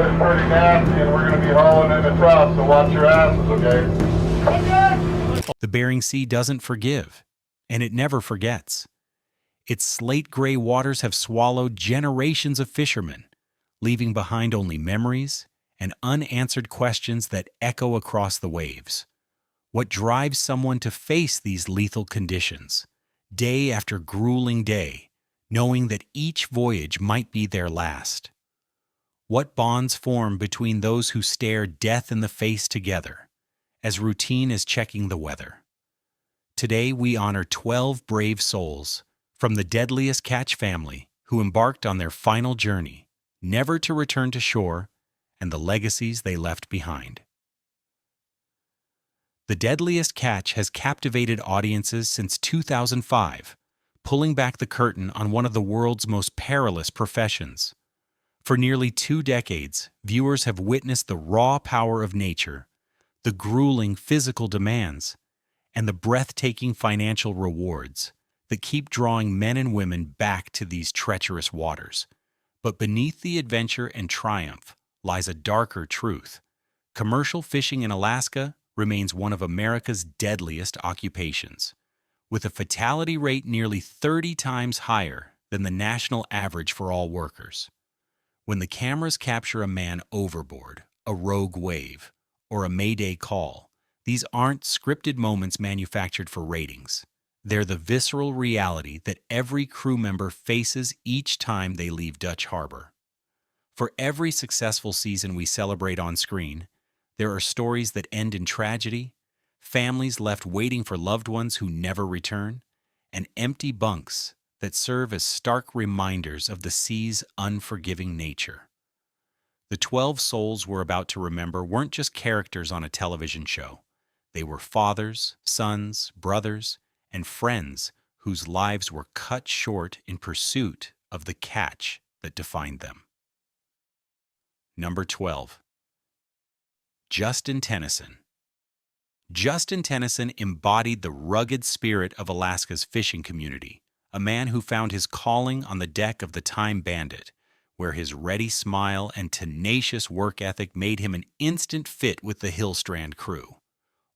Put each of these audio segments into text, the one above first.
weather's pretty nasty and we're going to be hauling in the trough, so watch your asses, okay? The Bering Sea doesn't forgive, and it never forgets. Its slate-gray waters have swallowed generations of fishermen, leaving behind only memories and unanswered questions that echo across the waves. What drives someone to face these lethal conditions, day after grueling day, knowing that each voyage might be their last? What bonds form between those who stare death in the face together, as routine as checking the weather? Today we honor 12 brave souls from the Deadliest Catch family who embarked on their final journey, never to return to shore, and the legacies they left behind. The Deadliest Catch has captivated audiences since 2005, pulling back the curtain on one of the world's most perilous professions. For nearly 2 decades, viewers have witnessed the raw power of nature, the grueling physical demands, and the breathtaking financial rewards that keep drawing men and women back to these treacherous waters. But beneath the adventure and triumph lies a darker truth. Commercial fishing in Alaska remains one of America's deadliest occupations, with a fatality rate nearly 30 times higher than the national average for all workers. When the cameras capture a man overboard, a rogue wave, or a mayday call, these aren't scripted moments manufactured for ratings. They're the visceral reality that every crew member faces each time they leave Dutch Harbor. For every successful season we celebrate on screen, there are stories that end in tragedy, families left waiting for loved ones who never return, and empty bunks that serve as stark reminders of the sea's unforgiving nature. The 12 souls we're about to remember weren't just characters on a television show. They were fathers, sons, brothers, and friends whose lives were cut short in pursuit of the catch that defined them. Number 12. Justin Tennyson. Justin Tennyson embodied the rugged spirit of Alaska's fishing community, a man who found his calling on the deck of the Time Bandit, where his ready smile and tenacious work ethic made him an instant fit with the Hillstrand crew.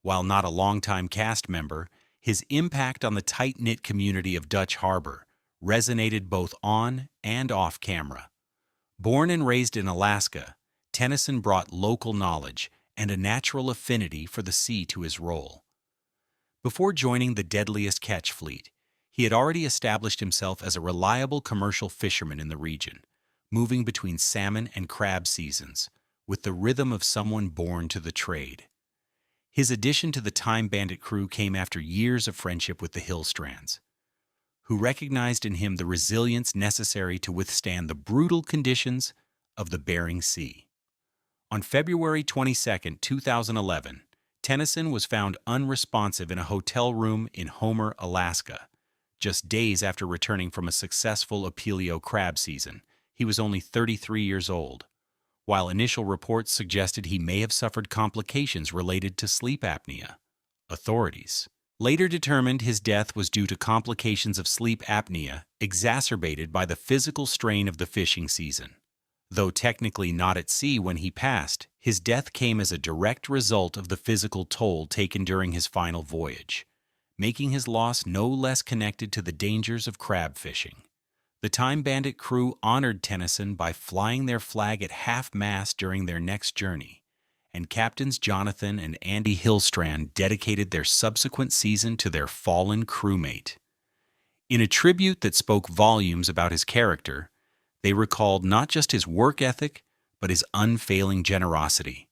While not a longtime cast member, his impact on the tight-knit community of Dutch Harbor resonated both on and off camera. Born and raised in Alaska, Tennyson brought local knowledge and a natural affinity for the sea to his role. Before joining the Deadliest Catch fleet, he had already established himself as a reliable commercial fisherman in the region, moving between salmon and crab seasons, with the rhythm of someone born to the trade. His addition to the Time Bandit crew came after years of friendship with the Hillstrands, who recognized in him the resilience necessary to withstand the brutal conditions of the Bering Sea. On February 22, 2011, Tennyson was found unresponsive in a hotel room in Homer, Alaska. Just days after returning from a successful Apelio crab season, he was only 33 years old. While initial reports suggested he may have suffered complications related to sleep apnea, authorities later determined his death was due to complications of sleep apnea exacerbated by the physical strain of the fishing season. Though technically not at sea when he passed, his death came as a direct result of the physical toll taken during his final voyage, making his loss no less connected to the dangers of crab fishing. The Time Bandit crew honored Tennyson by flying their flag at half-mast during their next journey, and Captains Jonathan and Andy Hillstrand dedicated their subsequent season to their fallen crewmate. In a tribute that spoke volumes about his character, they recalled not just his work ethic, but his unfailing generosity,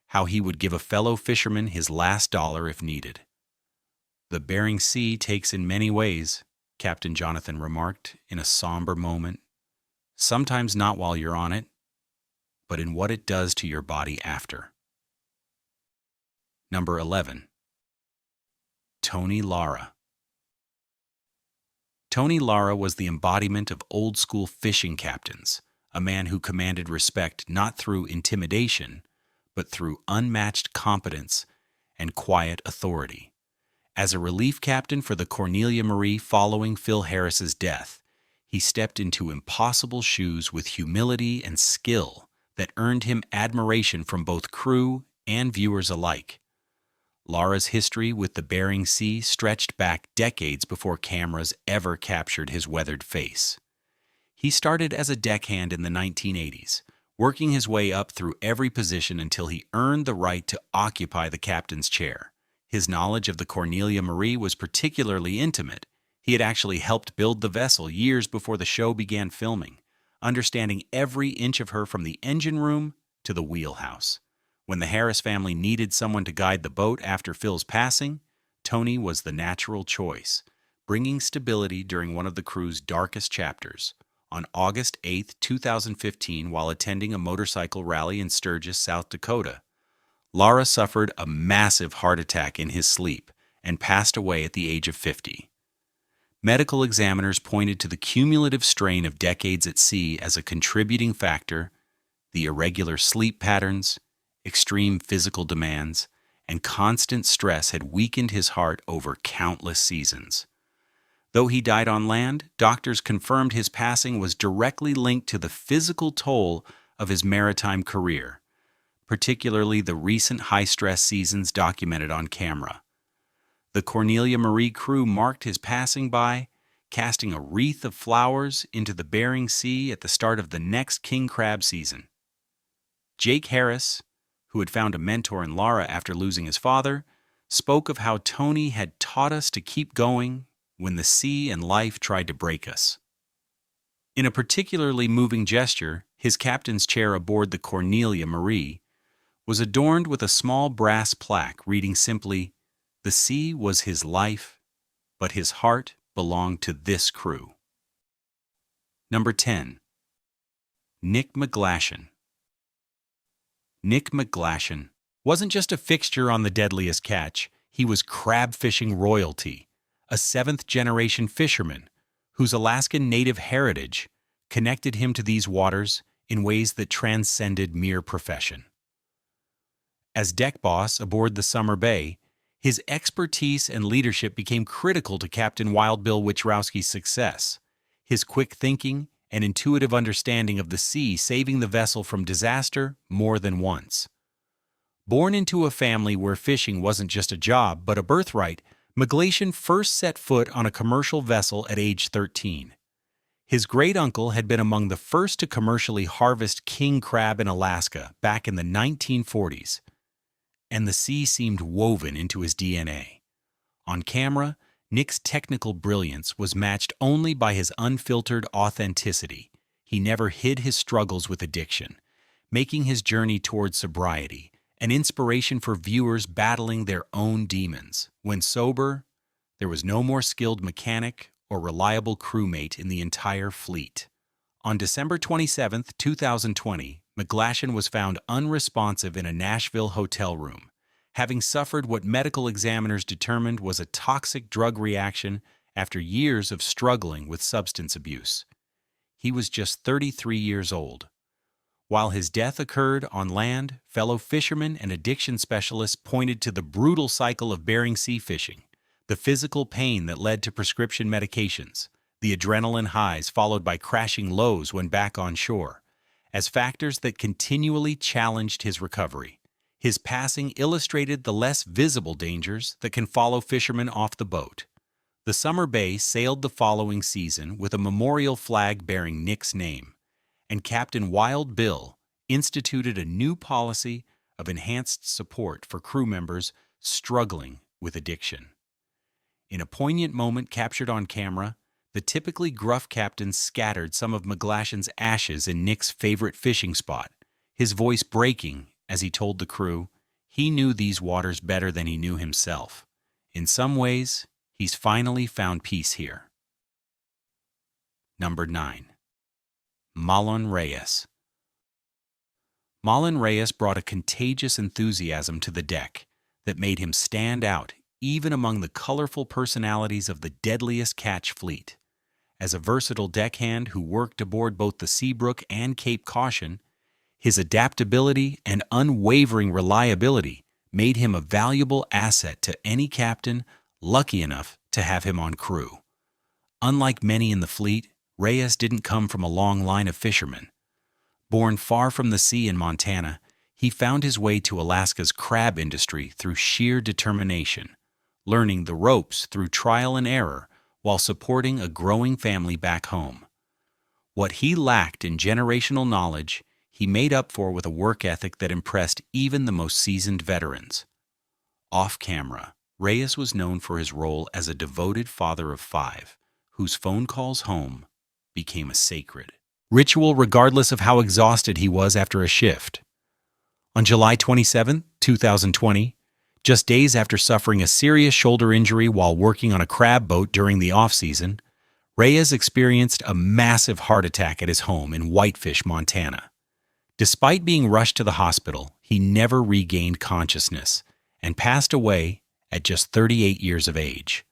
how he would give a fellow fisherman his last dollar if needed. "The Bering Sea takes in many ways," Captain Jonathan remarked in a somber moment. "Sometimes not while you're on it, but in what it does to your body after." Number 11. Tony Lara. Tony Lara was the embodiment of old-school fishing captains, a man who commanded respect not through intimidation, but through unmatched competence and quiet authority. As a relief captain for the Cornelia Marie following Phil Harris's death, he stepped into impossible shoes with humility and skill that earned him admiration from both crew and viewers alike. Lara's history with the Bering Sea stretched back decades before cameras ever captured his weathered face. He started as a deckhand in the 1980s, working his way up through every position until he earned the right to occupy the captain's chair. His knowledge of the Cornelia Marie was particularly intimate. He had actually helped build the vessel years before the show began filming, understanding every inch of her from the engine room to the wheelhouse. When the Harris family needed someone to guide the boat after Phil's passing, Tony was the natural choice, bringing stability during one of the crew's darkest chapters. On August 8, 2015, while attending a motorcycle rally in Sturgis, South Dakota, Lara suffered a massive heart attack in his sleep and passed away at the age of 50. Medical examiners pointed to the cumulative strain of decades at sea as a contributing factor. The irregular sleep patterns, extreme physical demands, and constant stress had weakened his heart over countless seasons. Though he died on land, doctors confirmed his passing was directly linked to the physical toll of his maritime career, particularly the recent high-stress seasons documented on camera. The Cornelia Marie crew marked his passing by casting a wreath of flowers into the Bering Sea at the start of the next king crab season. Jake Harris, who had found a mentor in Lara after losing his father, spoke of how Tony had taught us to keep going when the sea and life tried to break us. In a particularly moving gesture, his captain's chair aboard the Cornelia Marie was adorned with a small brass plaque reading simply, "The sea was his life, but his heart belonged to this crew." Number 10. Nick McGlashan. Nick McGlashan wasn't just a fixture on the Deadliest Catch, he was crab fishing royalty, a seventh-generation fisherman whose Alaskan native heritage connected him to these waters in ways that transcended mere profession. As deck boss aboard the Summer Bay, his expertise and leadership became critical to Captain Wild Bill Wichrowski's success. His quick thinking and intuitive understanding of the sea saving the vessel from disaster more than once. Born into a family where fishing wasn't just a job but a birthright, McGlashan first set foot on a commercial vessel at age 13. His great-uncle had been among the first to commercially harvest king crab in Alaska back in the 1940s, and the sea seemed woven into his DNA. On camera, Nick's technical brilliance was matched only by his unfiltered authenticity. He never hid his struggles with addiction, making his journey toward sobriety an inspiration for viewers battling their own demons. When sober, there was no more skilled mechanic or reliable crewmate in the entire fleet. On December 27, 2020, McGlashan was found unresponsive in a Nashville hotel room, having suffered what medical examiners determined was a toxic drug reaction after years of struggling with substance abuse. He was just 33 years old. While his death occurred on land, fellow fishermen and addiction specialists pointed to the brutal cycle of Bering Sea fishing, the physical pain that led to prescription medications, the adrenaline highs followed by crashing lows when back on shore, as factors that continually challenged his recovery. His passing illustrated the less visible dangers that can follow fishermen off the boat. The Summer Bay sailed the following season with a memorial flag bearing Nick's name, and Captain Wild Bill instituted a new policy of enhanced support for crew members struggling with addiction. In a poignant moment captured on camera, the typically gruff captain scattered some of McGlashan's ashes in Nick's favorite fishing spot, his voice breaking as he told the crew he knew these waters better than he knew himself. In some ways, he's finally found peace here. Number 9. Marlon Reyes. Marlon Reyes brought a contagious enthusiasm to the deck that made him stand out even among the colorful personalities of the Deadliest Catch fleet. As a versatile deckhand who worked aboard both the Seabrook and Cape Caution, his adaptability and unwavering reliability made him a valuable asset to any captain lucky enough to have him on crew. Unlike many in the fleet, Reyes didn't come from a long line of fishermen. Born far from the sea in Montana, he found his way to Alaska's crab industry through sheer determination, learning the ropes through trial and error while supporting a growing family back home. What he lacked in generational knowledge, he made up for with a work ethic that impressed even the most seasoned veterans. Off camera, Reyes was known for his role as a devoted father of five, whose phone calls home became a sacred ritual regardless of how exhausted he was after a shift. On July 27, 2020, just days after suffering a serious shoulder injury while working on a crab boat during the off-season, Reyes experienced a massive heart attack at his home in Whitefish, Montana. Despite being rushed to the hospital, he never regained consciousness and passed away at just 38 years of age.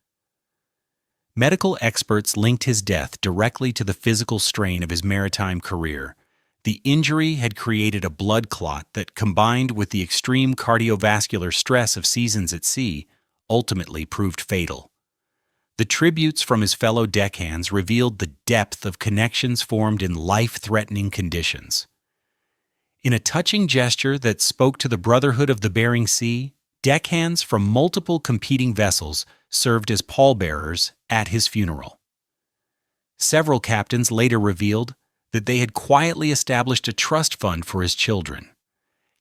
Medical experts linked his death directly to the physical strain of his maritime career. The injury had created a blood clot that, combined with the extreme cardiovascular stress of seasons at sea, ultimately proved fatal. The tributes from his fellow deckhands revealed the depth of connections formed in life-threatening conditions. In a touching gesture that spoke to the brotherhood of the Bering Sea, deckhands from multiple competing vessels served as pallbearers at his funeral. Several captains later revealed that they had quietly established a trust fund for his children.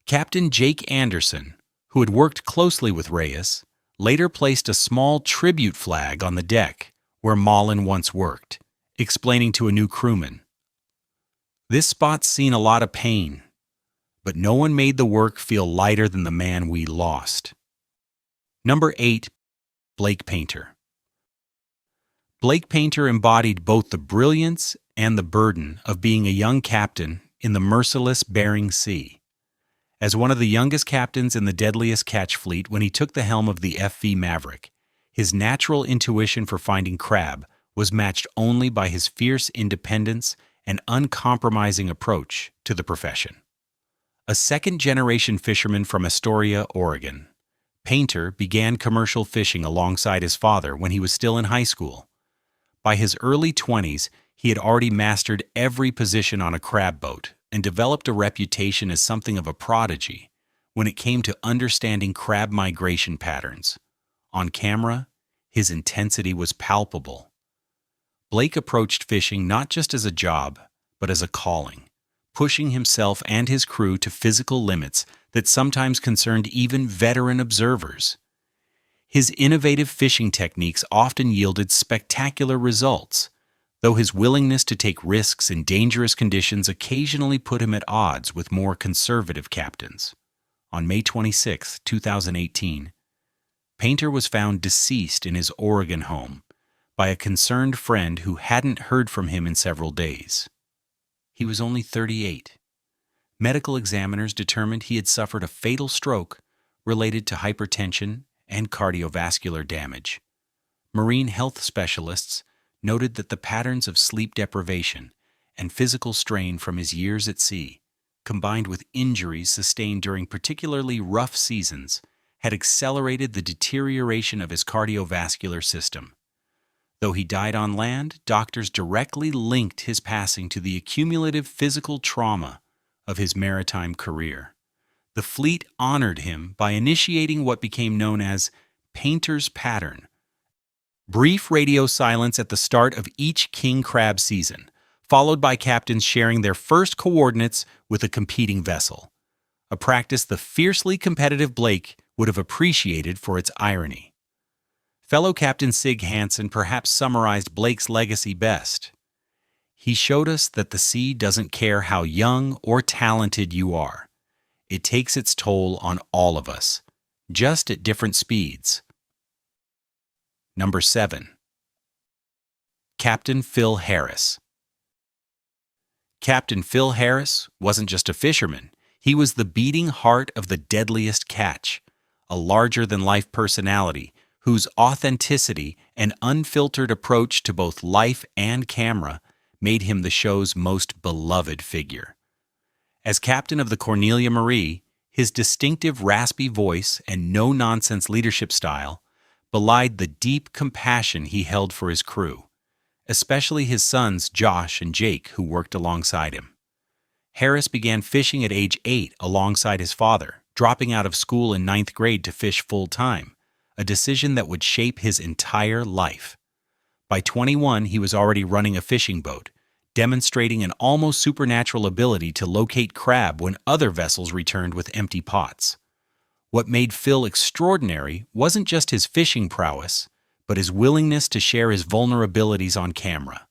Captain Jake Anderson, who had worked closely with Reyes, later placed a small tribute flag on the deck where Mullen once worked, explaining to a new crewman, "This spot's seen a lot of pain, but no one made the work feel lighter than the man we lost." Number 8. Blake Painter. Blake Painter embodied both the brilliance and the burden of being a young captain in the merciless Bering Sea. As one of the youngest captains in the Deadliest Catch fleet when he took the helm of the FV Maverick, his natural intuition for finding crab was matched only by his fierce independence and uncompromising approach to the profession. A second-generation fisherman from Astoria, Oregon, Painter began commercial fishing alongside his father when he was still in high school. By his early 20s, he had already mastered every position on a crab boat and developed a reputation as something of a prodigy when it came to understanding crab migration patterns. On camera, his intensity was palpable. Blake approached fishing not just as a job, but as a calling, pushing himself and his crew to physical limits that sometimes concerned even veteran observers. His innovative fishing techniques often yielded spectacular results, though his willingness to take risks in dangerous conditions occasionally put him at odds with more conservative captains. On May 26, 2018, Painter was found deceased in his Oregon home by a concerned friend who hadn't heard from him in several days. He was only 38. Medical examiners determined he had suffered a fatal stroke related to hypertension and cardiovascular damage. Marine health specialists noted that the patterns of sleep deprivation and physical strain from his years at sea, combined with injuries sustained during particularly rough seasons, had accelerated the deterioration of his cardiovascular system. Though he died on land, doctors directly linked his passing to the accumulative physical trauma of his maritime career. The fleet honored him by initiating what became known as Painter's Pattern. Brief radio silence at the start of each king crab season, followed by captains sharing their first coordinates with a competing vessel, a practice the fiercely competitive Blake would have appreciated for its irony. Fellow Captain Sig Hansen perhaps summarized Blake's legacy best. He showed us that the sea doesn't care how young or talented you are. It takes its toll on all of us, just at different speeds. Number 7. Captain Phil Harris. Captain Phil Harris wasn't just a fisherman. He was the beating heart of the Deadliest Catch, a larger-than-life personality whose authenticity and unfiltered approach to both life and camera made him the show's most beloved figure. As captain of the Cornelia Marie, his distinctive raspy voice and no-nonsense leadership style belied the deep compassion he held for his crew, especially his sons Josh and Jake, who worked alongside him. Harris began fishing at age 8 alongside his father, dropping out of school in ninth grade to fish full-time, a decision that would shape his entire life. By 21, he was already running a fishing boat, demonstrating an almost supernatural ability to locate crab when other vessels returned with empty pots. What made Phil extraordinary wasn't just his fishing prowess, but his willingness to share his vulnerabilities on camera.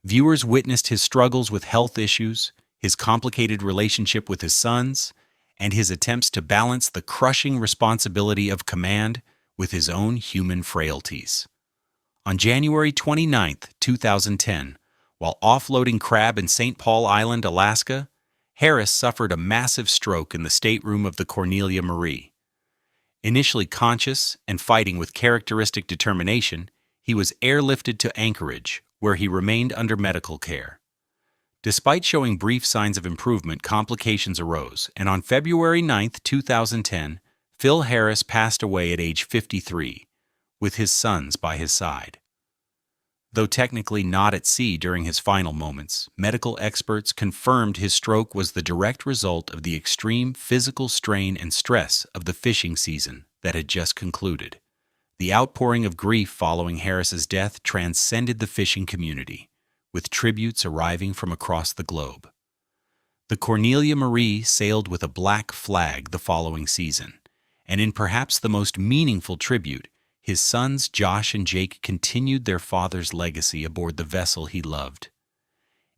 Viewers witnessed his struggles with health issues, his complicated relationship with his sons, and his attempts to balance the crushing responsibility of command with his own human frailties. On January 29, 2010, while offloading crab in St. Paul Island, Alaska, Harris suffered a massive stroke in the stateroom of the Cornelia Marie. Initially conscious and fighting with characteristic determination, he was airlifted to Anchorage, where he remained under medical care. Despite showing brief signs of improvement, complications arose, and on February 9, 2010, Phil Harris passed away at age 53, with his sons by his side. Though technically not at sea during his final moments, medical experts confirmed his stroke was the direct result of the extreme physical strain and stress of the fishing season that had just concluded. The outpouring of grief following Harris's death transcended the fishing community, with tributes arriving from across the globe. The Cornelia Marie sailed with a black flag the following season, and in perhaps the most meaningful tribute, his sons Josh and Jake continued their father's legacy aboard the vessel he loved.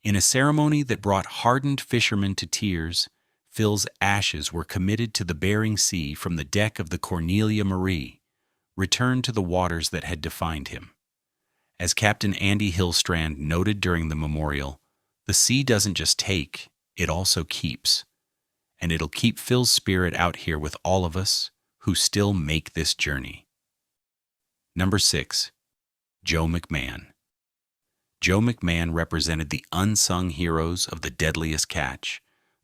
In a ceremony that brought hardened fishermen to tears, Phil's ashes were committed to the Bering Sea from the deck of the Cornelia Marie, returned to the waters that had defined him. As Captain Andy Hillstrand noted during the memorial, the sea doesn't just take, it also keeps. And it'll keep Phil's spirit out here with all of us who still make this journey. Number 6. Joe McMahon. Joe McMahon represented the unsung heroes of the Deadliest Catch,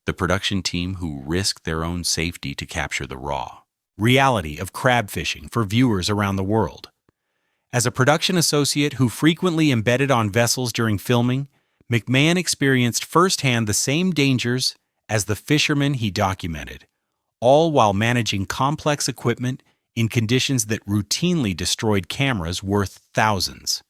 the production team who risked their own safety to capture the raw reality of crab fishing for viewers around the world. As a production associate who frequently embedded on vessels during filming, McMahon experienced firsthand the same dangers as the fishermen he documented, all while managing complex equipment in conditions that routinely destroyed cameras worth thousands.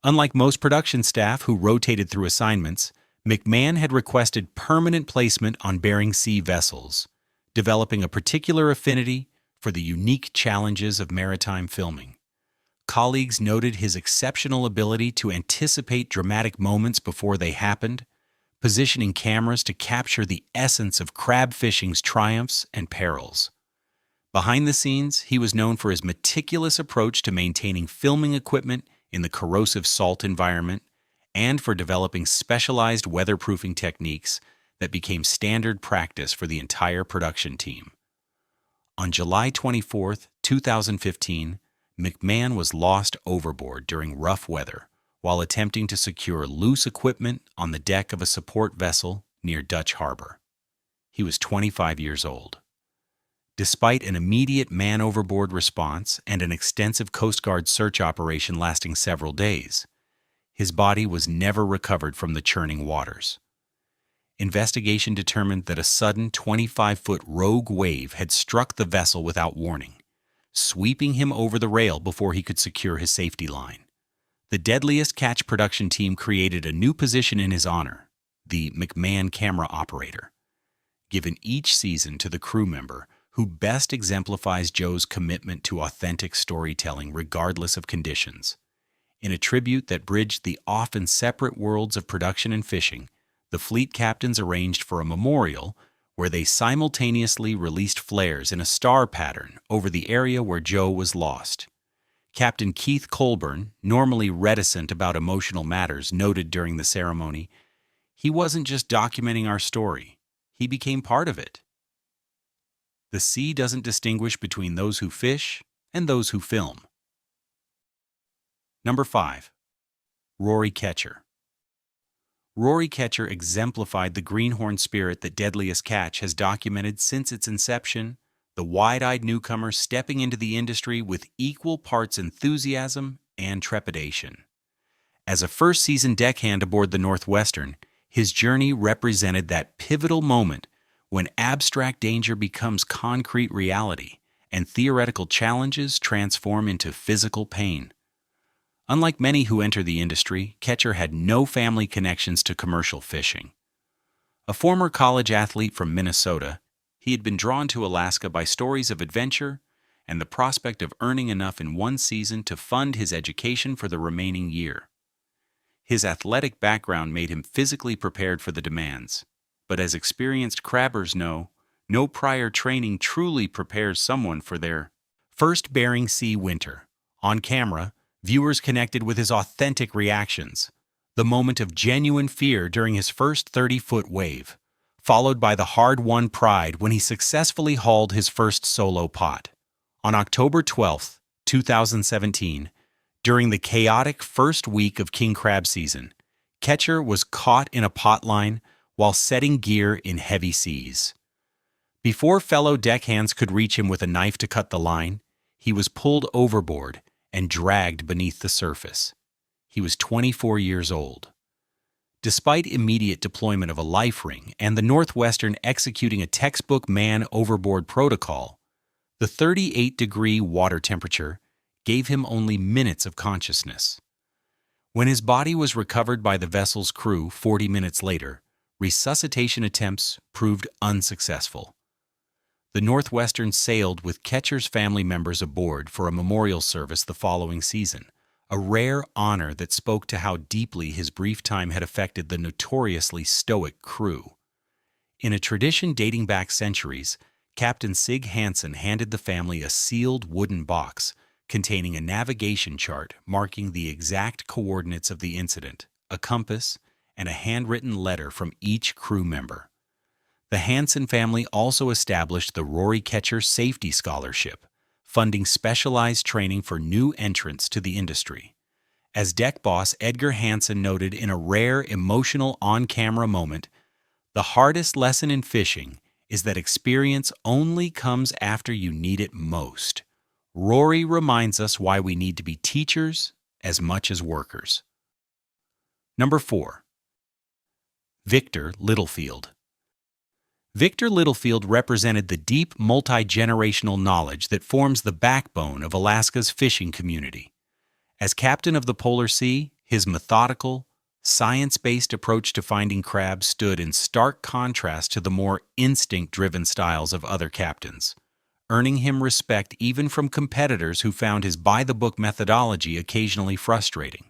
Unlike most production staff who rotated through assignments, McMahon had requested permanent placement on Bering Sea vessels, developing a particular affinity for the unique challenges of maritime filming. Colleagues noted his exceptional ability to anticipate dramatic moments before they happened, positioning cameras to capture the essence of crab fishing's triumphs and perils. Behind the scenes, he was known for his meticulous approach to maintaining filming equipment in the corrosive salt environment and for developing specialized weatherproofing techniques that became standard practice for the entire production team. On July 24, 2015, McMahon was lost overboard during rough weather while attempting to secure loose equipment on the deck of a support vessel near Dutch Harbor. He was 25 years old. Despite an immediate man-overboard response and an extensive Coast Guard search operation lasting several days, his body was never recovered from the churning waters. Investigation determined that a sudden 25-foot rogue wave had struck the vessel without warning, sweeping him over the rail before he could secure his safety line. The Deadliest Catch production team created a new position in his honor, the McMahon Camera Operator, given each season to the crew member who best exemplifies Joe's commitment to authentic storytelling regardless of conditions. In a tribute that bridged the often separate worlds of production and fishing, the fleet captains arranged for a memorial where they simultaneously released flares in a star pattern over the area where Joe was lost. Captain Keith Colburn, normally reticent about emotional matters, noted during the ceremony, "He wasn't just documenting our story, he became part of it." The sea doesn't distinguish between those who fish and those who film. Number 5. Rory Ketcher. Rory Ketcher exemplified the greenhorn spirit that Deadliest Catch has documented since its inception, the wide-eyed newcomer stepping into the industry with equal parts enthusiasm and trepidation. As a first-season deckhand aboard the Northwestern, His journey represented that pivotal moment when abstract danger becomes concrete reality and theoretical challenges transform into physical pain. Unlike many who enter the industry, Catcher had no family connections to commercial fishing. A former college athlete from Minnesota, he had been drawn to Alaska by stories of adventure and the prospect of earning enough in one season to fund his education for the remaining year. His athletic background made him physically prepared for the demands, but as experienced crabbers know, no prior training truly prepares someone for their first Bering Sea winter. On camera, viewers connected with his authentic reactions, the moment of genuine fear during his first 30-foot wave, followed by the hard-won pride when he successfully hauled his first solo pot. On October 12, 2017, during the chaotic first week of king crab season, Catcher was caught in a pot line while setting gear in heavy seas. Before fellow deckhands could reach him with a knife to cut the line, he was pulled overboard and dragged beneath the surface. He was 24 years old. Despite immediate deployment of a life ring and the Northwestern executing a textbook man overboard protocol, the 38-degree water temperature gave him only minutes of consciousness. When his body was recovered by the vessel's crew 40 minutes later, resuscitation attempts proved unsuccessful. The Northwestern sailed with Catcher's family members aboard for a memorial service the following season, a rare honor that spoke to how deeply his brief time had affected the notoriously stoic crew. In a tradition dating back centuries, Captain Sig Hansen handed the family a sealed wooden box containing a navigation chart marking the exact coordinates of the incident, a compass, and a handwritten letter from each crew member. The Hansen family also established the Rory Catcher Safety Scholarship, funding specialized training for new entrants to the industry. As deck boss Edgar Hansen noted in a rare, emotional on-camera moment, the hardest lesson in fishing is that experience only comes after you need it most. Rory reminds us why we need to be teachers as much as workers. Number 4. Victor Littlefield. Victor Littlefield represented the deep multi-generational knowledge that forms the backbone of Alaska's fishing community. As captain of the Polar Sea, his methodical, science-based approach to finding crabs stood in stark contrast to the more instinct-driven styles of other captains, earning him respect even from competitors who found his by-the-book methodology occasionally frustrating.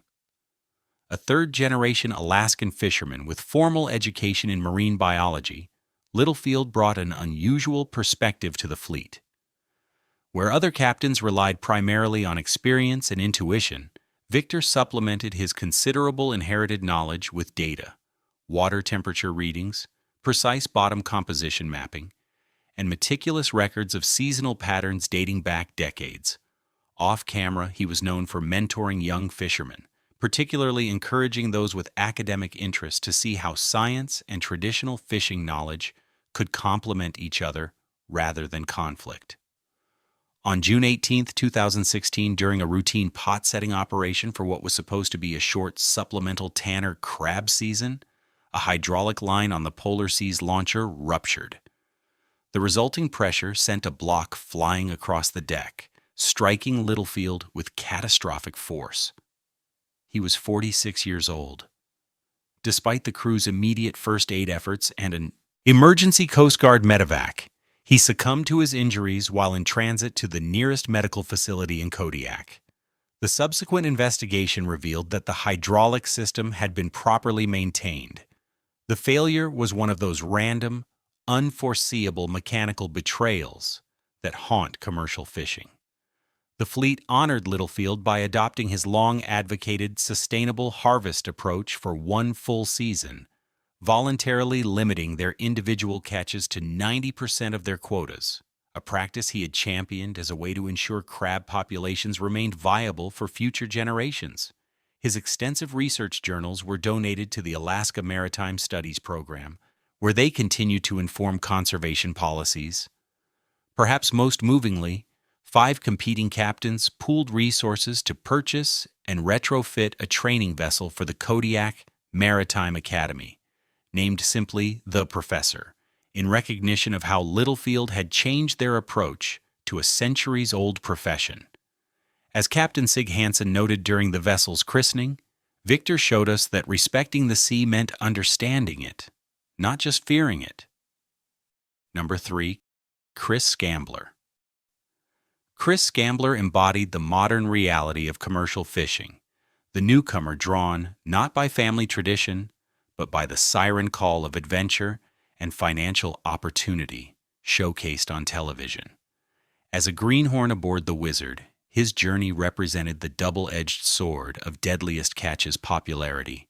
A third-generation Alaskan fisherman with formal education in marine biology, Littlefield brought an unusual perspective to the fleet. Where other captains relied primarily on experience and intuition, Victor supplemented his considerable inherited knowledge with data, water temperature readings, precise bottom composition mapping, and meticulous records of seasonal patterns dating back decades. Off-camera, he was known for mentoring young fishermen, particularly encouraging those with academic interest to see how science and traditional fishing knowledge could complement each other rather than conflict. On June 18, 2016, during a routine pot-setting operation for what was supposed to be a short supplemental Tanner crab season, a hydraulic line on the Polar Sea's launcher ruptured. The resulting pressure sent a block flying across the deck, striking Littlefield with catastrophic force. He was 46 years old. Despite the crew's immediate first aid efforts and an emergency Coast Guard medevac, he succumbed to his injuries while in transit to the nearest medical facility in Kodiak. The subsequent investigation revealed that the hydraulic system had been properly maintained. The failure was one of those random, unforeseeable mechanical betrayals that haunt commercial fishing. The fleet honored Littlefield by adopting his long-advocated sustainable harvest approach for one full season, voluntarily limiting their individual catches to 90% of their quotas, a practice he had championed as a way to ensure crab populations remained viable for future generations. His extensive research journals were donated to the Alaska Maritime Studies Program, where they continue to inform conservation policies. Perhaps most movingly, 5 competing captains pooled resources to purchase and retrofit a training vessel for the Kodiak Maritime Academy, named simply the Professor, in recognition of how Littlefield had changed their approach to a centuries-old profession. As Captain Sig Hansen noted during the vessel's christening, Victor showed us that respecting the sea meant understanding it, not just fearing it. Number 3. Chris Scambler. Chris Scambler embodied the modern reality of commercial fishing, the newcomer drawn not by family tradition, but by the siren call of adventure and financial opportunity showcased on television. As a greenhorn aboard the Wizard, his journey represented the double-edged sword of Deadliest Catch's popularity,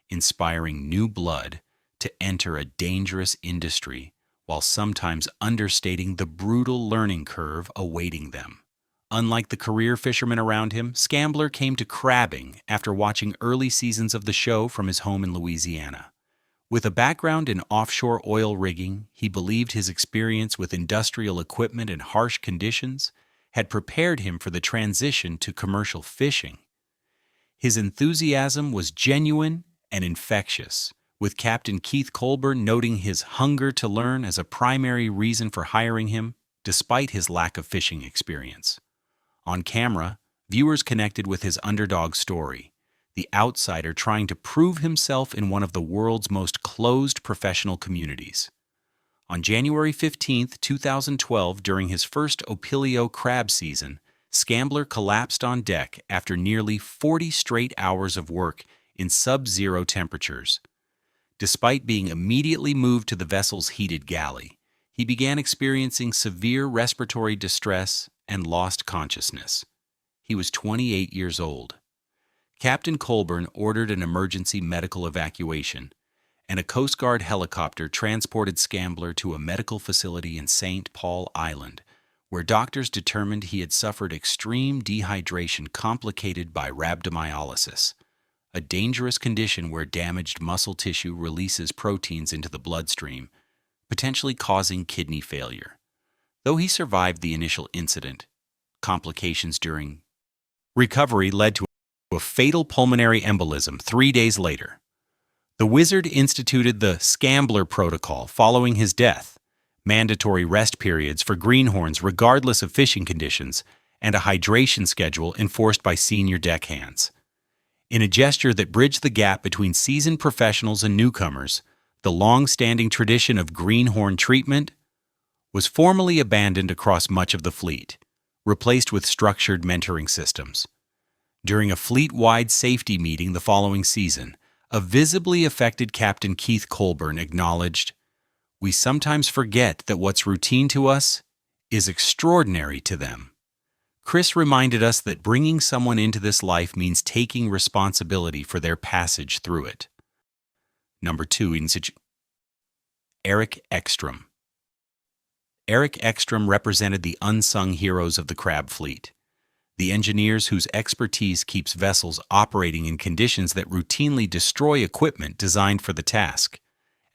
inspiring new blood to enter a dangerous industry while sometimes understating the brutal learning curve awaiting them. Unlike the career fishermen around him, Scambler came to crabbing after watching early seasons of the show from his home in Louisiana. With a background in offshore oil rigging, he believed his experience with industrial equipment and harsh conditions had prepared him for the transition to commercial fishing. His enthusiasm was genuine and infectious, with Captain Keith Colburn noting his hunger to learn as a primary reason for hiring him, despite his lack of fishing experience. On camera, viewers connected with his underdog story, the outsider trying to prove himself in one of the world's most closed professional communities. On January 15, 2012, during his first Opilio crab season, Scambler collapsed on deck after nearly 40 straight hours of work in sub-zero temperatures. Despite being immediately moved to the vessel's heated galley, he began experiencing severe respiratory distress and lost consciousness. He was 28 years old. Captain Colburn ordered an emergency medical evacuation, and a Coast Guard helicopter transported Scambler to a medical facility in St. Paul Island, where doctors determined he had suffered extreme dehydration complicated by rhabdomyolysis, a dangerous condition where damaged muscle tissue releases proteins into the bloodstream, potentially causing kidney failure. Though he survived the initial incident, complications during recovery led to a fatal pulmonary embolism 3 days later. The Wizard instituted the Scambler Protocol following his death, mandatory rest periods for greenhorns regardless of fishing conditions, and a hydration schedule enforced by senior deckhands. In a gesture that bridged the gap between seasoned professionals and newcomers, the long-standing tradition of greenhorn treatment was formally abandoned across much of the fleet, replaced with structured mentoring systems. During a fleet-wide safety meeting the following season, a visibly affected Captain Keith Colburn acknowledged, "We sometimes forget that what's routine to us is extraordinary to them." Chris reminded us that bringing someone into this life means taking responsibility for their passage through it. Number 2. Eric Ekstrom. Eric Ekstrom represented the unsung heroes of the crab fleet, the engineers whose expertise keeps vessels operating in conditions that routinely destroy equipment designed for the task.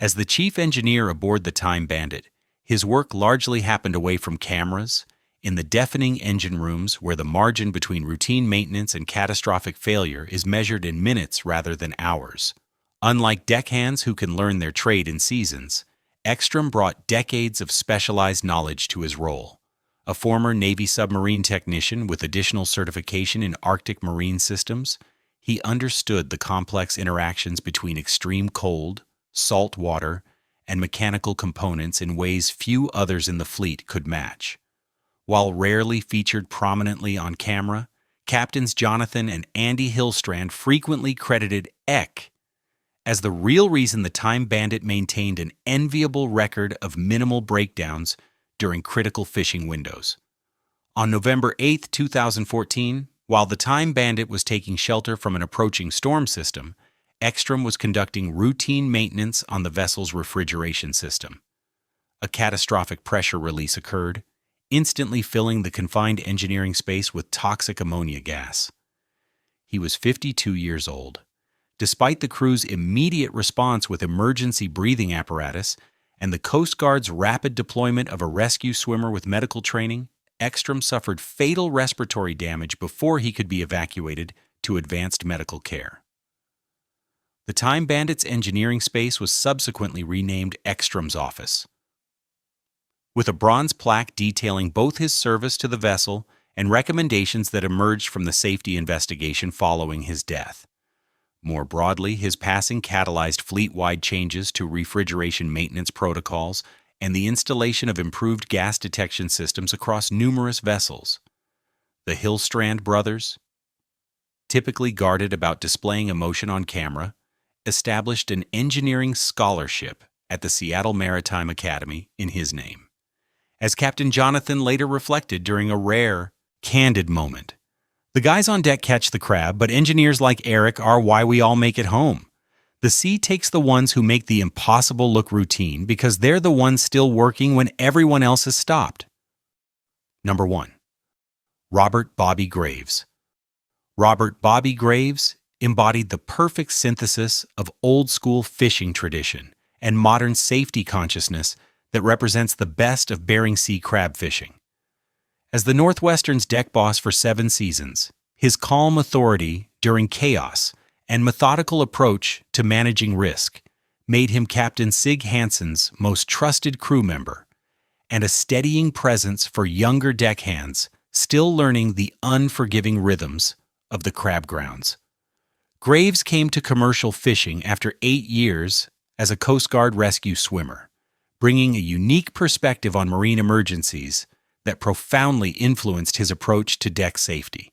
As the chief engineer aboard the Time Bandit, his work largely happened away from cameras, in the deafening engine rooms where the margin between routine maintenance and catastrophic failure is measured in minutes rather than hours. Unlike deckhands who can learn their trade in seasons, Ekstrom brought decades of specialized knowledge to his role. A former Navy submarine technician with additional certification in Arctic marine systems, he understood the complex interactions between extreme cold, salt water, and mechanical components in ways few others in the fleet could match. While rarely featured prominently on camera, Captains Jonathan and Andy Hillstrand frequently credited Ek as the real reason the Time Bandit maintained an enviable record of minimal breakdowns during critical fishing windows. On November 8, 2014, while the Time Bandit was taking shelter from an approaching storm system, Ekstrom was conducting routine maintenance on the vessel's refrigeration system. A catastrophic pressure release occurred, instantly filling the confined engineering space with toxic ammonia gas. He was 52 years old. Despite the crew's immediate response with emergency breathing apparatus and the Coast Guard's rapid deployment of a rescue swimmer with medical training, Ekstrom suffered fatal respiratory damage before he could be evacuated to advanced medical care. The Time Bandits engineering space was subsequently renamed Ekstrom's office, with a bronze plaque detailing both his service to the vessel and recommendations that emerged from the safety investigation following his death. More broadly, his passing catalyzed fleet-wide changes to refrigeration maintenance protocols and the installation of improved gas detection systems across numerous vessels. The Hillstrand brothers, typically guarded about displaying emotion on camera, established an engineering scholarship at the Seattle Maritime Academy in his name. As Captain Jonathan later reflected during a rare, candid moment, "The guys on deck catch the crab, but engineers like Eric are why we all make it home. The sea takes the ones who make the impossible look routine because they're the ones still working when everyone else has stopped." Number 1. Robert Bobby Graves. Robert Bobby Graves embodied the perfect synthesis of old-school fishing tradition and modern safety consciousness that represents the best of Bering Sea crab fishing. As the Northwestern's deck boss for 7 seasons, his calm authority during chaos and methodical approach to managing risk made him Captain Sig Hansen's most trusted crew member and a steadying presence for younger deckhands still learning the unforgiving rhythms of the crab grounds. Graves came to commercial fishing after 8 years as a Coast Guard rescue swimmer, bringing a unique perspective on marine emergencies that profoundly influenced his approach to deck safety.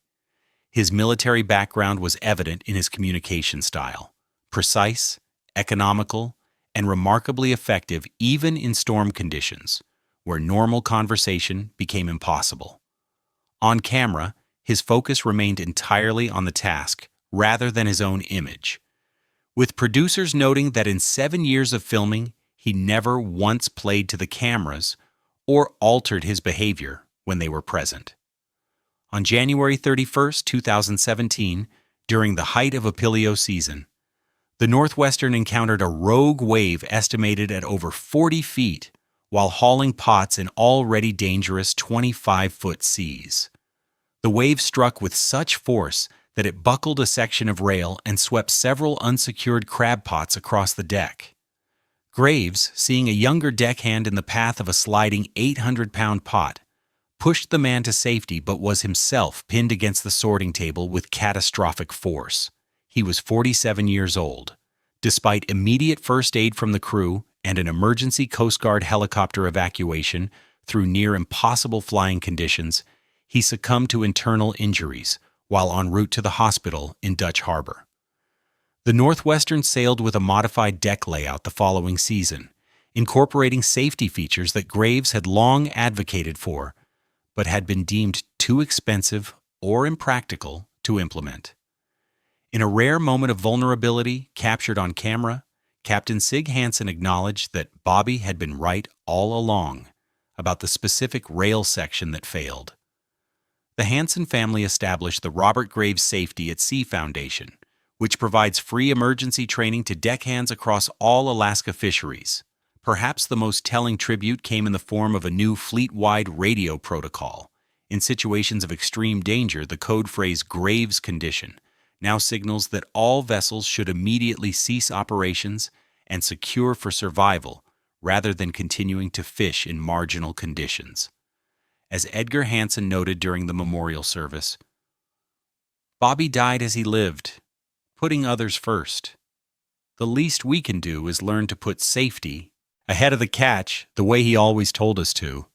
His military background was evident in his communication style, precise, economical, and remarkably effective even in storm conditions, where normal conversation became impossible. On camera, his focus remained entirely on the task rather than his own image, with producers noting that in 7 years of filming, he never once played to the cameras or altered his behavior when they were present. On January 31, 2017, during the height of Apilio season, the Northwestern encountered a rogue wave estimated at over 40 feet while hauling pots in already dangerous 25-foot seas. The wave struck with such force that it buckled a section of rail and swept several unsecured crab pots across the deck. Graves, seeing a younger deckhand in the path of a sliding 800-pound pot, pushed the man to safety but was himself pinned against the sorting table with catastrophic force. He was 47 years old. Despite immediate first aid from the crew and an emergency Coast Guard helicopter evacuation through near impossible flying conditions, he succumbed to internal injuries while en route to the hospital in Dutch Harbor. The Northwestern sailed with a modified deck layout the following season, incorporating safety features that Graves had long advocated for, but had been deemed too expensive or impractical to implement. In a rare moment of vulnerability captured on camera, Captain Sig Hansen acknowledged that Bobby had been right all along about the specific rail section that failed. The Hansen family established the Robert Graves Safety at Sea Foundation, which provides free emergency training to deckhands across all Alaska fisheries. Perhaps the most telling tribute came in the form of a new fleet-wide radio protocol. In situations of extreme danger, the code phrase "Graves condition" now signals that all vessels should immediately cease operations and secure for survival rather than continuing to fish in marginal conditions. As Edgar Hansen noted during the memorial service, "Bobby died as he lived, putting others first. The least we can do is learn to put safety ahead of the catch the way he always told us to."